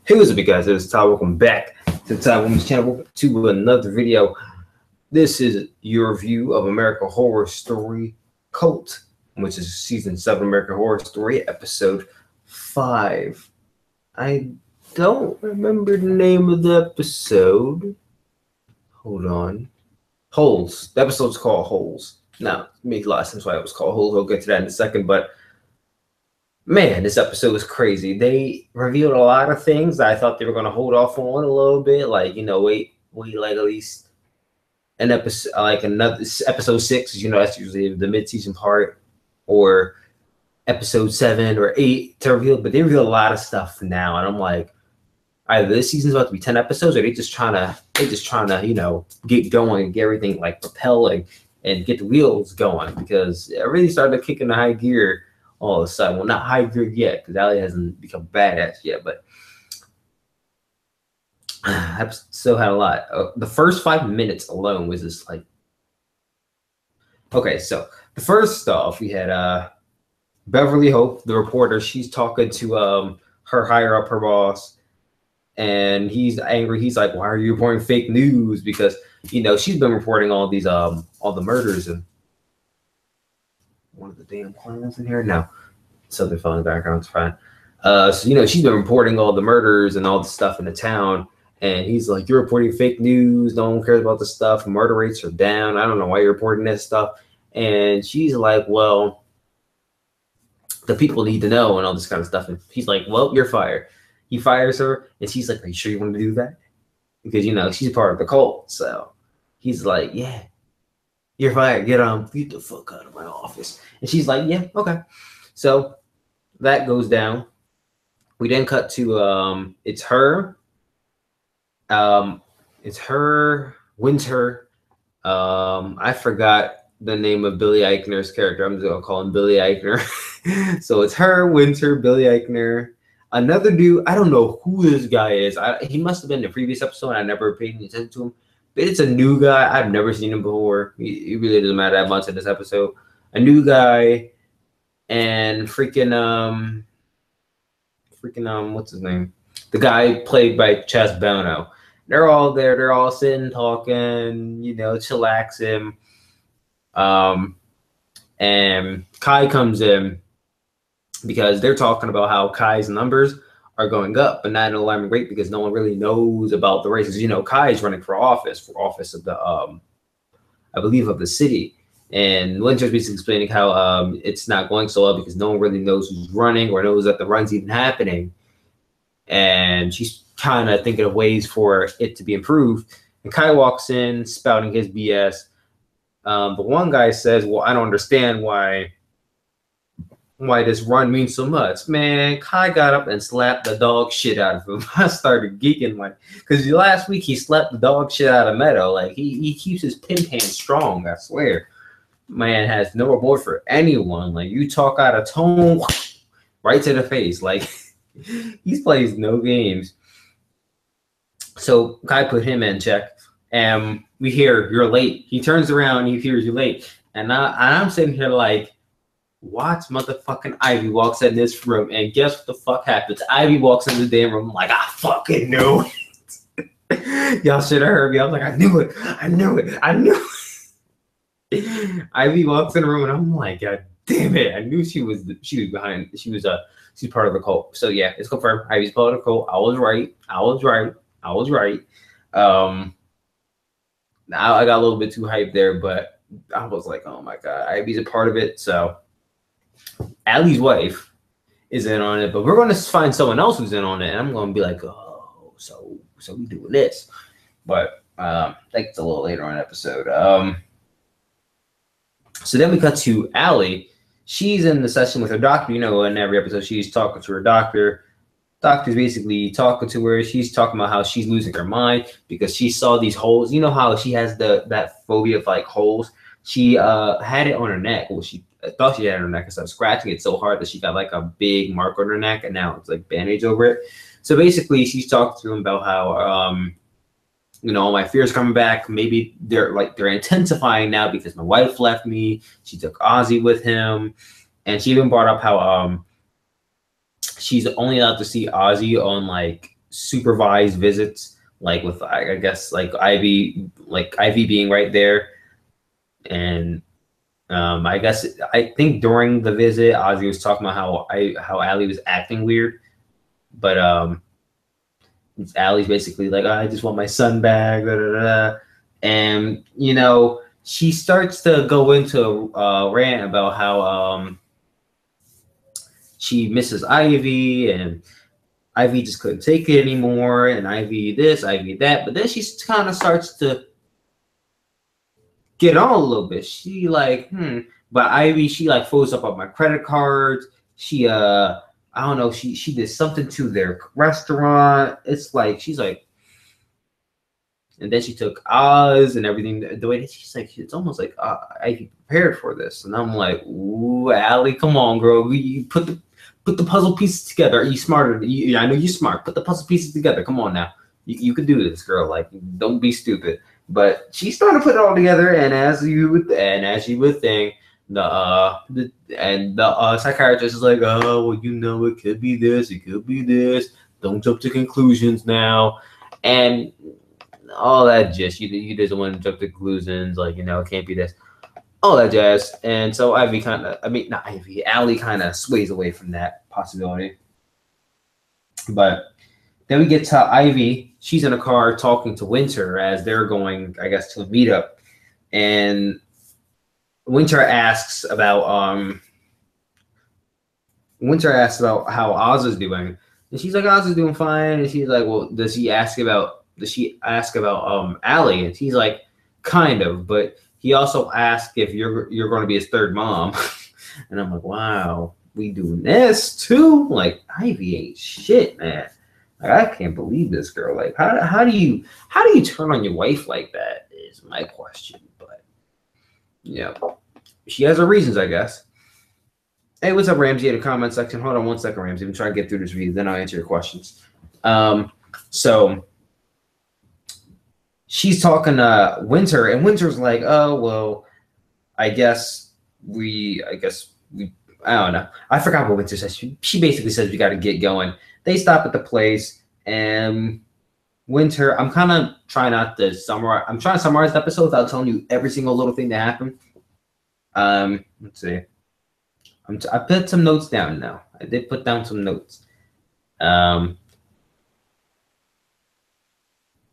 Hey, what's up, you guys? It's Ty. Welcome back to the Ty Women's channel. Welcome to another video. This is your review of American Horror Story Cult, which is season 7 American Horror Story, episode 5. I don't remember the name of the episode. Hold on. Holes. The episode's called Holes. Now, it makes a lot of sense why it was called Holes. I'll get to that in a second, but man, this episode was crazy. They revealed a lot of things that I thought they were going to hold off on a little bit. Like, wait like at least an episode, like another episode 6, that's usually the mid-season part, or episode 7 or 8 to reveal. But they reveal a lot of stuff now. And I'm like, either this season's about to be 10 episodes, or they're just trying to, get going and get everything like propelling and get the wheels going, because it really started kicking the high gear all of a sudden. Well, not high gear yet, because Allie hasn't become badass yet, but I still had a lot. The first 5 minutes alone was just like, okay, so the first off, we had Beverly Hope, the reporter. She's talking to her higher up, her boss, and he's angry. He's like, why are you reporting fake news? Because she's been reporting all these all the murders. And one of the damn clowns in here? No. Something fell in the background. It's fine. So, she's been reporting all the murders and all the stuff in the town. And he's like, you're reporting fake news. No one cares about the stuff. Murder rates are down. I don't know why you're reporting this stuff. And she's like, well, the people need to know and all this kind of stuff. And he's like, well, you're fired. He fires her. And she's like, are you sure you want to do that? Because, she's part of the cult. So he's like, yeah. You're fired. Get the fuck out of my office. And she's like, yeah, okay. So that goes down. We then cut to it's her, Winter. I forgot the name of Billy Eichner's character. I'm just gonna call him Billy Eichner. So it's her, Winter, Billy Eichner, another dude. I don't know who this guy is. He must have been in the previous episode. I never paid any attention to him. But it's a new guy. I've never seen him before. He really doesn't matter that much in this episode. A new guy, and freaking what's his name? The guy played by Chaz Bono. They're all there. They're all sitting, talking, chillaxing. And Kai comes in because they're talking about how Kai's numbers are going up, but not an alarming rate, because no one really knows about the races. Kai is running for office of the I believe of the city, and Winter's basically explaining how it's not going so well because no one really knows who's running or knows that the run's even happening, and she's kind of thinking of ways for it to be improved. And Kai walks in spouting his BS. The one guy says, well, I don't understand why this run means so much. Man, Kai got up and slapped the dog shit out of him. I started geeking, like, because last week he slapped the dog shit out of Meadow. Like, he keeps his pimp hand strong, I swear. Man has no remorse for anyone. Like, you talk out of tone, right to the face. Like, he plays no games. So Kai put him in check, and we hear, you're late. He turns around, he hears, you're late. And I'm sitting here like, watch motherfucking Ivy walks in this room, and guess what the fuck happens? Ivy walks in the damn room like, I fucking knew it. Y'all should have heard me. I was like, I knew it. Ivy walks in the room, and I'm like, God damn it. I knew she was behind. She's part of the cult. So yeah, it's confirmed. Ivy's part of the cult. I was right. I got a little bit too hyped there, but I was like, oh my God, Ivy's a part of it. So Allie's wife is in on it, but we're going to find someone else who's in on it, and I'm going to be like, oh, so we doing this. But that's a little later on in the episode. So then we cut to Allie. She's in the session with her doctor. In every episode, she's talking to her doctor. Doctor's basically talking to her. She's talking about how she's losing her mind because she saw these holes. You know how she has that phobia of like holes. She had it on her neck. Well, she thought she had it on her neck and started scratching it so hard that she got like a big mark on her neck, and now it's like bandage over it. So basically, she's talking to him about how all my fears coming back. Maybe they're intensifying now because my wife left me. She took Ozzy with him, and she even brought up how she's only allowed to see Ozzy on like supervised visits, like with I guess like Ivy being right there, and I think during the visit, Ozzy was talking about how Allie was acting weird, but Allie's basically like, oh, I just want my son back, da, da, da. And you know, she starts to go into a rant about how she misses Ivy, and Ivy just couldn't take it anymore, and Ivy this, Ivy that. But then she kind of starts to get on a little bit. She like, but Ivy, she like froze up on my credit cards. She I don't know, she did something to their restaurant. It's like she's like, and then she took Oz and everything. The way that she's like, it's almost like I prepared for this, and I'm like, ooh, Allie, come on, girl, you put the puzzle pieces together. Are you smarter? I know you're smart. Put the puzzle pieces together. Come on now, you could do this, girl. Like, don't be stupid. But she's starting to put it all together, and as you would think, the psychiatrist is like, oh, well, you know, it could be this, it could be this. Don't jump to conclusions now, and all that just you just want to jump to conclusions, like, you know, it can't be this, all that jazz. And so Ivy Allie kind of sways away from that possibility. But then we get to Ivy. She's in a car talking to Winter as they're going, I guess, to a meetup, and Winter asks about how Oz is doing, and she's like, Oz is doing fine, and she's like, well, does she ask about Allie? And he's like, kind of, but he also asked if you're going to be his third mom. And I'm like, wow, we doing this too? Like, Ivy ain't shit, man. Like, I can't believe this girl. Like, how do you turn on your wife like that is my question. But yeah, she has her reasons, I guess. Hey, what's up, Ramsey? In the comment section. Hold on one second, Ramsey. I'm trying to get through this video, then I'll answer your questions. So she's talking to Winter, and Winter's like, oh, well, I guess we I don't know. I forgot what Winter says. She basically says we got to get going. They stop at the place, and Winter, I'm kind of trying not to summarize. I'm trying to summarize the episode without telling you every single little thing that happened. Let's see. I put some notes down now. I did put down some notes.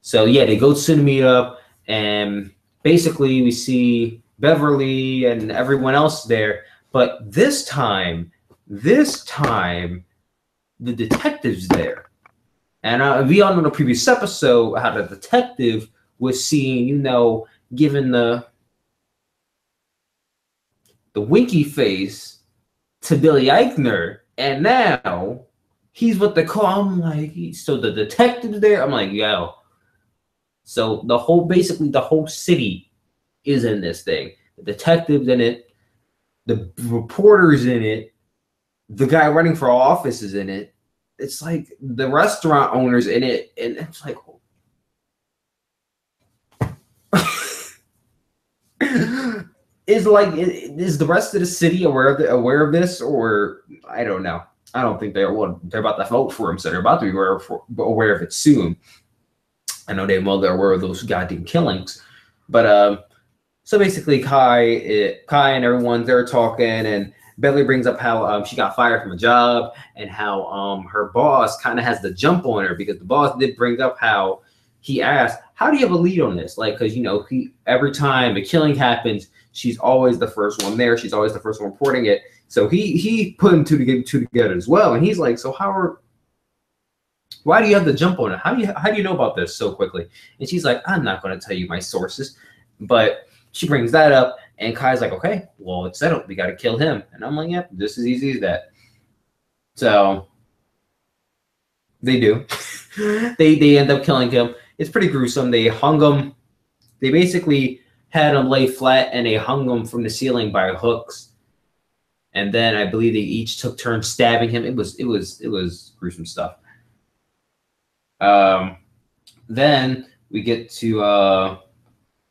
So yeah, they go to the meetup, and basically we see Beverly and everyone else there. But this time, the detective's there. And we all know in the previous episode how the detective was seen, you know, giving the winky face to Billy Eichner, and now he's with the car. I'm like, so the detective's there. I'm like, yo. So basically the whole city is in this thing. The detective's in it, the reporter's in it, the guy running for office is in it. It's like the restaurant owner's in it, and it's like, is the rest of the city aware of this, or I don't know. I don't think they're about to vote for him, so they're about to be aware of it soon. I know they're aware of those goddamn killings, but so basically Kai and everyone, they're talking, and Beverly brings up how she got fired from a job, and how her boss kind of has the jump on her, because the boss did bring up how he asked, how do you have a lead on this? Like, because, you know, every time a killing happens, she's always the first one there. She's always the first one reporting it. So he put two together as well. And he's like, so why do you have the jump on it? How do you know about this so quickly? And she's like, I'm not going to tell you my sources. But she brings that up, and Kai's like, okay, well, it's settled. We got to kill him. And I'm like, yep, just as easy as that. So they do. they end up killing him. It's pretty gruesome. They hung him. They basically had him lay flat, and they hung him from the ceiling by hooks. And then I believe they each took turns stabbing him. It was gruesome stuff. Then we get to a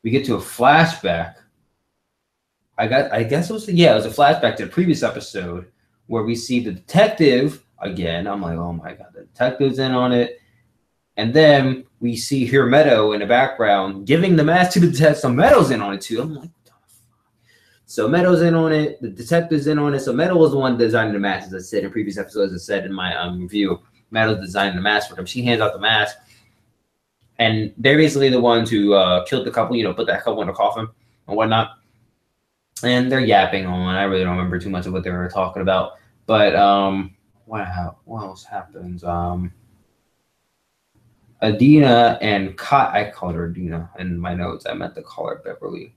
flashback. I guess it was a flashback to the previous episode where we see the detective again. I'm like, oh my god, the detective's in on it. And then we see here Meadow in the background giving the mask to the detective. So Meadow's in on it too. I'm like, so Meadow's in on it. The detective's in on it. So Meadow was the one designing the mask, as I said in previous episodes. As I said in my review, Meadow's designing the mask for them. She hands out the mask, and they're basically the ones who killed the couple. You know, put that couple in the coffin and whatnot. And they're yapping on. I really don't remember too much of what they were talking about. But what else happens? Adina and I called her Adina in my notes. I meant to call her Beverly.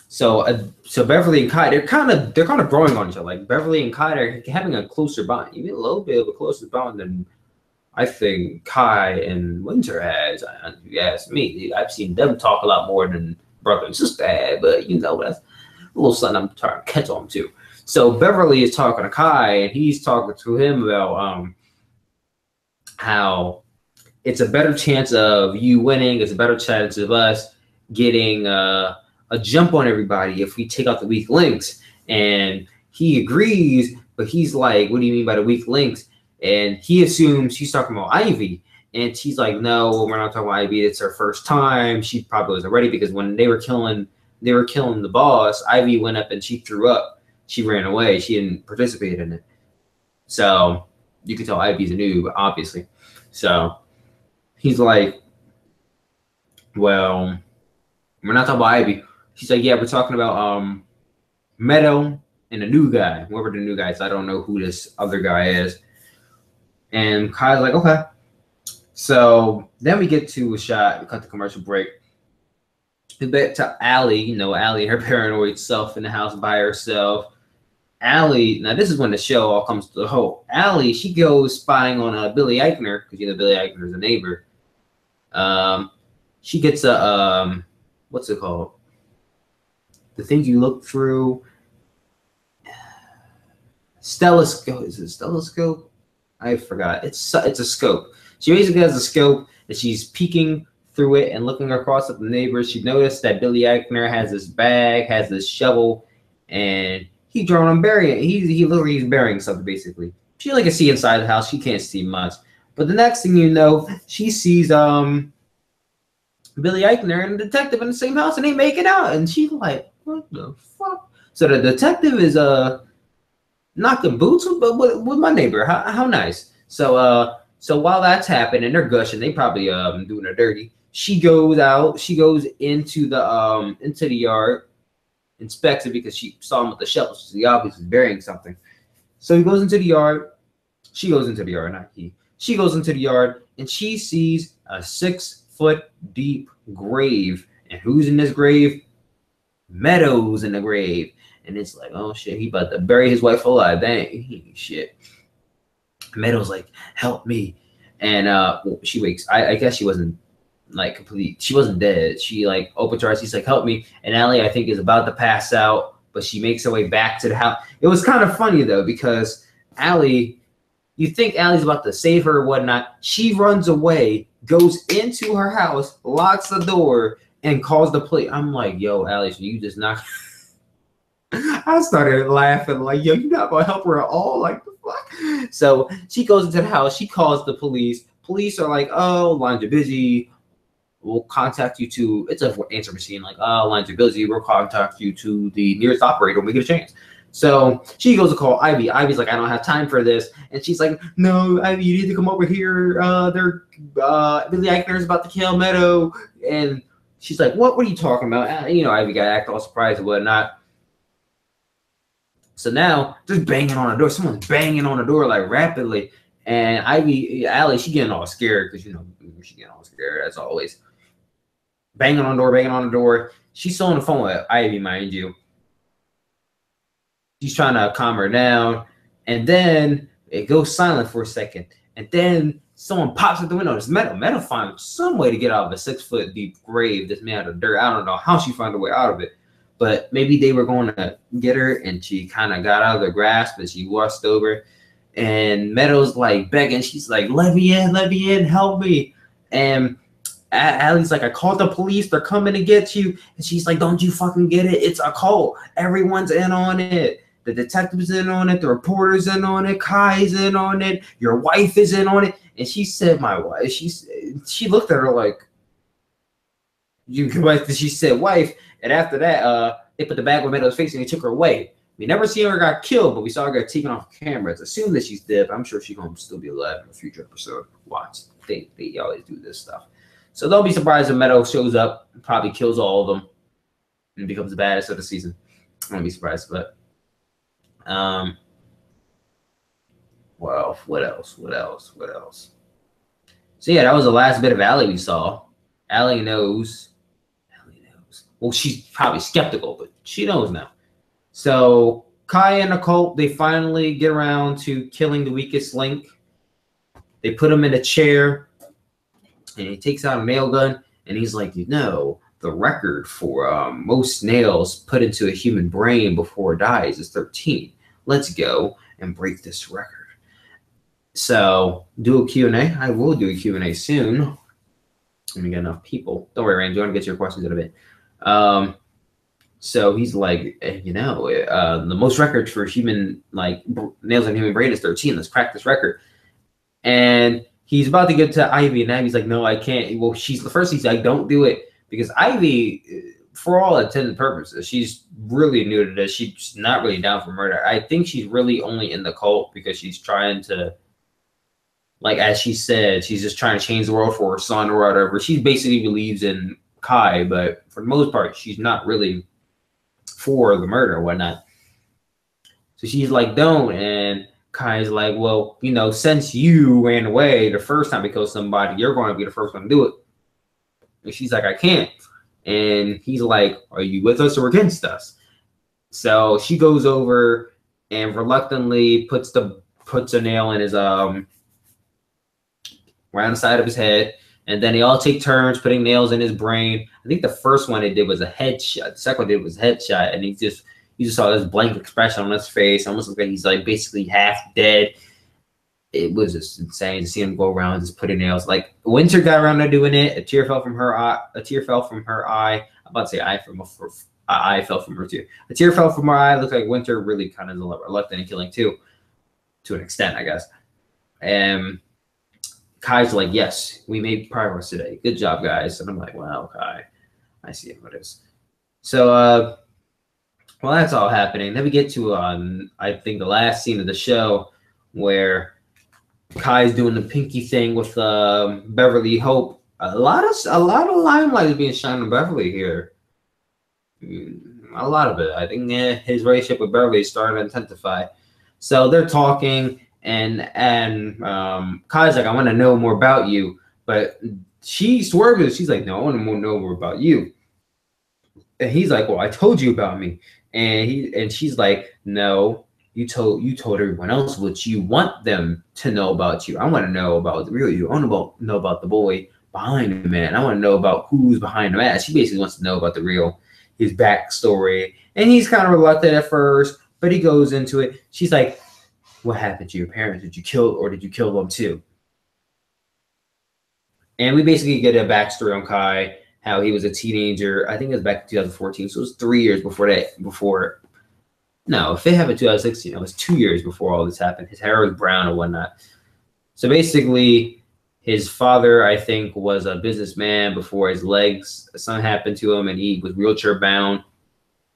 So Beverly and Kai, they're kind of growing on each other. Like Beverly and Kai are having a closer bond, even a little bit of a closer bond than I think Kai and Winter has. If you ask me, I've seen them talk a lot more than brother and sister had. But you know, that's a little something I'm trying to catch on to. So Beverly is talking to Kai, and he's talking to him about how it's a better chance of you winning. It's a better chance of us getting a jump on everybody if we take out the weak links. And he agrees, but he's like, what do you mean by the weak links? And he assumes she's talking about Ivy. And she's like, no, we're not talking about Ivy. It's her first time. She probably wasn't ready because when they were killing the boss, Ivy went up and she threw up. She ran away. She didn't participate in it. So you can tell Ivy's a noob, obviously. So he's like, well, we're not talking about Ivy. She's like, yeah, we're talking about Meadow and a new guy, whoever the new guy is. I don't know who this other guy is. And Kai's like, okay. So then we get to a shot. We cut the commercial break. We get to Allie. You know, Allie, her paranoid self in the house by herself. Allie, now this is when the show all comes to the whole. Allie, she goes spying on Billy Eichner, because you know Billy Eichner is a neighbor. She gets a what's it called? The thing you look through. Stelloscope. Is it stelloscope? I forgot. It's a scope. She basically has a scope and she's peeking through it and looking across at the neighbors. She noticed that Billy Eichner has this bag, has this shovel, and he's drawing on burying. He's burying something basically. She only can see inside the house. She can't see much. But the next thing you know, she sees Billy Eichner and the detective in the same house, and they make it out. And she's like, "What the fuck?" So the detective is knocking boots with my neighbor. How nice. So while that's happening, they're gushing. They probably doing her dirty. She goes out. She goes into the yard, inspects it because she saw him with the shovel. So he obviously burying something. So he goes into the yard. She goes into the yard, not he. She goes into the yard and she sees a 6-foot deep grave. And who's in this grave? Meadows in the grave. And it's like, oh shit, he about to bury his wife alive. Dang, shit. Meadows like, help me. And she wakes. I guess she wasn't like complete. She wasn't dead. She like opens her eyes. She's like, help me. And Allie, I think, is about to pass out, but she makes her way back to the house. It was kind of funny though, because Allie, you think Allie's about to save her or whatnot. She runs away, goes into her house, locks the door, and calls the police. I'm like, yo, Allie, so you just not. I started laughing like, yo, you're not gonna help her at all. Like, the fuck? So she goes into the house. She calls the police. Police are like, oh, lines are busy. We'll contact you to, it's an answer machine. Like, oh, lines are busy. We'll contact you to the nearest operator when we get a chance. So she goes to call Ivy. Ivy's like, I don't have time for this. And she's like, no, Ivy, you need to come over here. Billy Eichner is about to kill Meadow. And she's like, what are you talking about? You know, Ivy got to act all surprised and whatnot. So now, just banging on the door. Someone's banging on the door like rapidly. And Allie, she getting all scared because, you know, she getting all scared as always. Banging on the door. She's still on the phone with Ivy, mind you. She's trying to calm her down. And then it goes silent for a second. And then someone pops at the window. It's Meadow. Meadow finds some way to get out of a 6-foot deep grave that's made out of dirt. I don't know how she found her way out of it. But maybe they were going to get her, and she kind of got out of their grasp, and she washed over. And Meadow's like begging. She's like, let me in, help me. And Allie's like, I called the police. They're coming to get you. And she's like, don't you fucking get it? It's a cult. Everyone's in on it. The detective's in on it. The reporter's in on it. Kai's in on it. Your wife is in on it. And she said, my wife. She looked at her like, she said wife. And after that, they put the bag on Meadow's face and they took her away. We never see her got killed, but we saw her get taken off camera. It's assumed that she's dead, but I'm sure she's going to still be alive in a future episode. Watch. They always do this stuff. So don't be surprised if Meadow shows up, probably kills all of them, and becomes the baddest of the season. I won't be surprised, but well, what else? So yeah, that was the last bit of Allie we saw. Allie knows. Well, she's probably skeptical, but she knows now. So Kai and the cult, they finally get around to killing the weakest link. They put him in a chair, and he takes out a nail gun, and he's like, you know, the record for most nails put into a human brain before it dies is 13. Let's go and break this record. So do a Q&A. I will do a Q&A soon. Let me get enough people. Don't worry, Randy. You want to get your questions in a bit. So he's like, you know, the most records for human, like, nails on human brain is 13. Let's crack this record. And he's about to get to Ivy, and Ivy's like, no, I can't. Well, he's like, don't do it, because Ivy, for all intended purposes, she's really new to this. She's not really down for murder. I think she's really only in the cult because she's trying to, like, as she said, she's just trying to change the world for her son or whatever. She basically believes in Kai, but for the most part, she's not really for the murder or whatnot. So she's like, don't. And Kai's like, well, you know, since you ran away the first time because somebody, you're going to be the first one to do it. And she's like, I can't. And he's like, are you with us or against us? So she goes over and reluctantly puts a nail in his around the side of his head. And then they all take turns putting nails in his brain. I think the first one they did was a headshot. The second one they did was a headshot. And you just saw this blank expression on his face. Almost like he's like basically half dead. It was just insane to see him go around just putting nails. Like, Winter got around to doing it. A tear fell from her eye. I'm about to say eye fell from her too. A tear fell from her eye. Looked like Winter really kind of reluctant in killing too, to an extent, I guess. And Kai's like, yes, we made progress today. Good job, guys. And I'm like, wow, Kai, I see how it is. So, well, that's all happening. Then we get to, I think, the last scene of the show where Kai's doing the pinky thing with Beverly Hope. A lot of limelight is being shined on Beverly here. A lot of it. I think his relationship with Beverly is starting to intensify. So they're talking. And Kai's like, I want to know more about you, but she swerves. She's like, no, I want to know more about you. And he's like, well, I told you about me. And she's like, no, you told everyone else what you want them to know about you. I want to know about the real you. I want to know about the boy behind the man. I want to know about who's behind the mask. She basically wants to know about his backstory. And he's kind of reluctant at first, but he goes into it. She's like, what happened to your parents? Did you kill them too? And we basically get a backstory on Kai, how he was a teenager. I think it was back in 2014, so it was 3 years before that. No, if it happened in 2016, it was 2 years before all this happened. His hair was brown and whatnot. So basically, his father, I think, was a businessman before something happened to him, and he was wheelchair bound.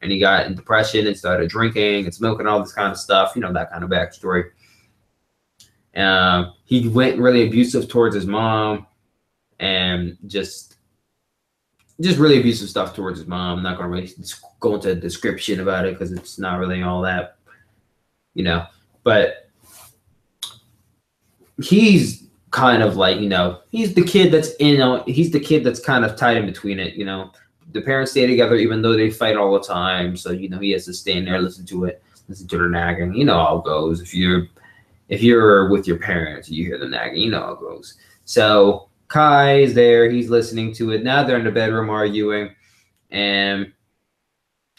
And he got in depression and started drinking and smoking, all this kind of stuff, you know, that kind of backstory. He went really abusive towards his mom, and just really abusive stuff towards his mom. I'm not going to really go into a description about it because it's not really all that, you know. But he's kind of like, you know, he's the kid that's kind of tied in between it, you know. The parents stay together even though they fight all the time. So, you know, he has to stand there, listen to their nagging. You know how it goes. If you're with your parents, you hear the nagging, you know how it goes. So Kai is there. He's listening to it. Now they're in the bedroom arguing. And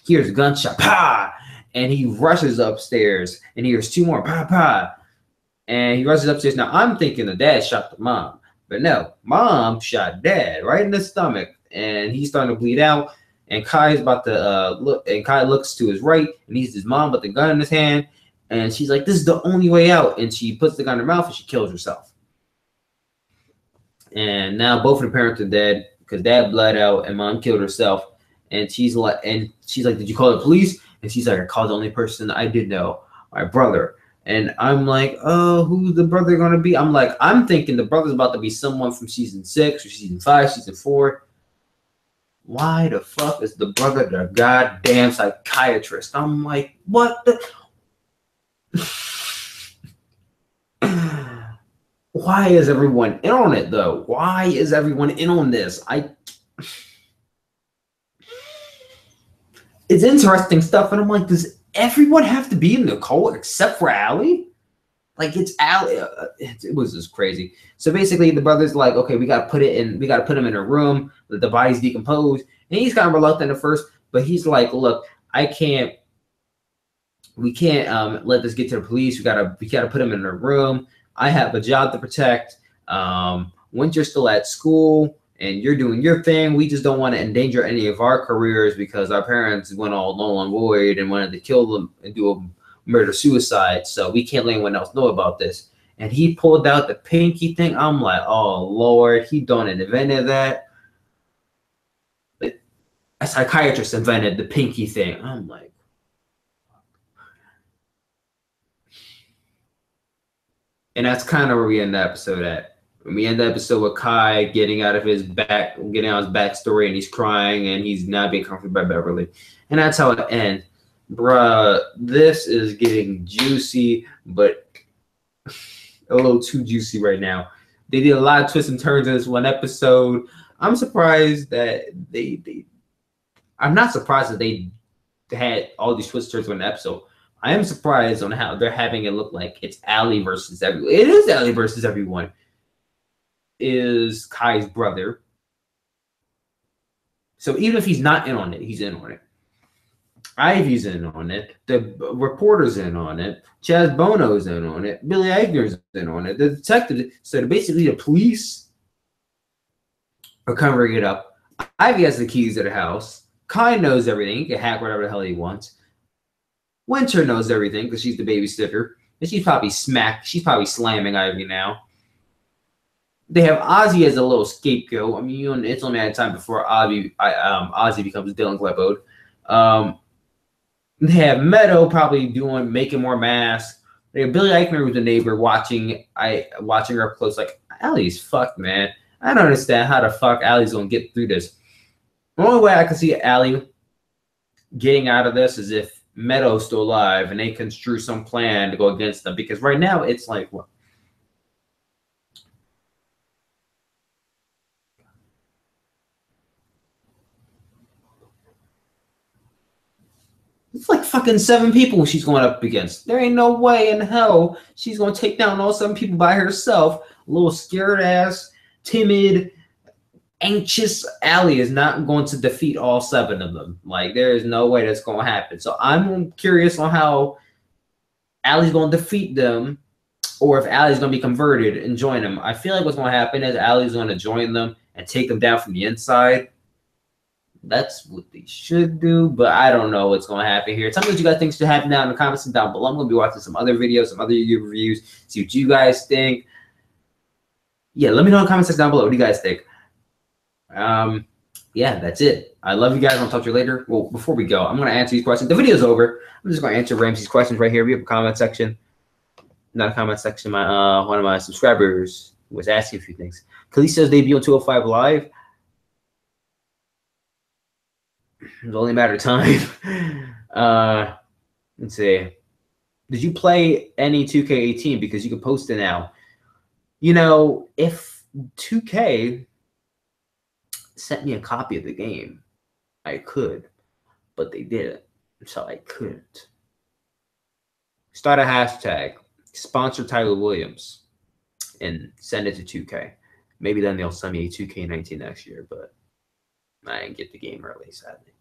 hears a gunshot. Pa! And he rushes upstairs. And he hears two more. Pa! Pa! And he rushes upstairs. Now, I'm thinking the dad shot the mom. But no, mom shot dad right in the stomach. And he's starting to bleed out. And Kai's about to look, and Kai looks to his right, and he's his mom with the gun in his hand, and she's like, "This is the only way out," and she puts the gun in her mouth and she kills herself. And now both of the parents are dead because dad bled out and mom killed herself. And she's like, "Did you call the police?" And she's like, "I called the only person I did know, my brother." And I'm like, "Oh, who's the brother gonna be?" I'm thinking the brother's about to be someone from season 6 or season 5, season 4. Why the fuck is the brother the goddamn psychiatrist? I'm like, what the? Why is everyone in on it though? Why is everyone in on this? It's interesting stuff, and I'm like, does everyone have to be in the cult except for Allie? Like, it's Allie. It was just crazy. So basically, the brother's like, okay, we gotta put him in a room. Let the body's decomposed, and he's kind of reluctant at first, but he's like, look, we can't let this get to the police. We gotta put him in a room. I have a job to protect. Winter's still at school, and you're doing your thing. We just don't want to endanger any of our careers because our parents went all null and void and wanted to kill them and do a murder-suicide. So we can't let anyone else know about this. And he pulled out the pinky thing. I'm like, oh, Lord, he done invented that. A psychiatrist invented the pinky thing. I'm like, and that's kind of where we end the episode at. We end the episode with Kai getting out his backstory, and he's crying, and he's not being comforted by Beverly. And that's how it ends. Bruh, this is getting juicy, but a little too juicy right now. They did a lot of twists and turns in this one episode. I'm surprised that I'm not surprised that they had all these twists and turns in an episode. I am surprised on how they're having it look like it's Allie versus everyone. It is Allie versus everyone. Is Kai's brother. So even if he's not in on it, he's in on it. Ivy's in on it. The reporter's in on it. Chaz Bono's in on it. Billy Eichner's in on it. The detective. So basically the police are covering it up. Ivy has the keys to the house. Kai knows everything. He can hack whatever the hell he wants. Winter knows everything because she's the babysitter. And she's probably slamming Ivy now. They have Ozzy as a little scapegoat. I mean, it's only a matter of time before Ozzy becomes Dylan Klebold. They have Meadow probably making more masks. They have Billy Eichner, who's the neighbor, watching her up close. Like, Allie's fucked, man. I don't understand how the fuck Allie's gonna get through this. The only way I can see Allie getting out of this is if Meadow's still alive and they construe some plan to go against them. Because right now it's like, what? It's like fucking 7 people she's going up against. There ain't no way in hell she's going to take down all 7 people by herself. A little scared ass, timid, anxious Allie is not going to defeat all 7 of them. Like, there is no way that's going to happen. So I'm curious on how Allie's going to defeat them, or if Allie's going to be converted and join them. I feel like what's going to happen is Allie's going to join them and take them down from the inside. That's what they should do, but I don't know what's going to happen here. Tell me what you guys think should happen down in the comments and down below. I'm going to be watching some other videos, some other YouTube reviews, see what you guys think. Yeah, let me know in the comment section down below. What do you guys think? Yeah, that's it. I love you guys. I'll talk to you later. Well, before we go, I'm going to answer these questions. The video's over. I'm just going to answer Ramsey's questions right here. We have a comment section. Not a comment section. One of my subscribers was asking a few things. Khalees says debut on 205 Live. It's only a matter of time. Let's see. Did you play any 2K18? Because you can post it now. You know, if 2K sent me a copy of the game, I could, but they didn't, so I couldn't. Start a hashtag, sponsor Tyler Williams, and send it to 2K. Maybe then they'll send me a 2K19 next year, but I didn't get the game early, sadly.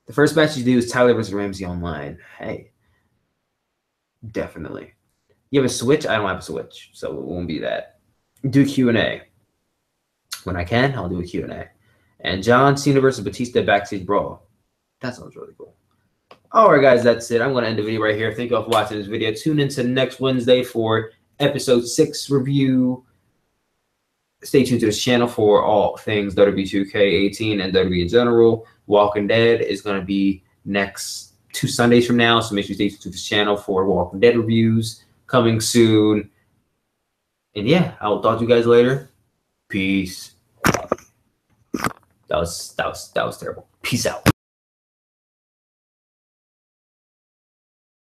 The first match you do is Tyler versus Ramsey online. Hey, definitely. You have a Switch? I don't have a Switch, so it won't be that. Do Q&A. When I can, I'll do a Q&A. And John Cena versus Batista backstage brawl. That sounds really cool. All right, guys, that's it. I'm going to end the video right here. Thank you all for watching this video. Tune in to next Wednesday for episode 6 review. Stay tuned to this channel for all things WWE 2K18 and WWE in general. Walking Dead is going to be next 2 Sundays from now, so make sure you stay tuned to this channel for Walking Dead reviews coming soon. And yeah, I'll talk to you guys later. Peace. That was terrible. Peace out.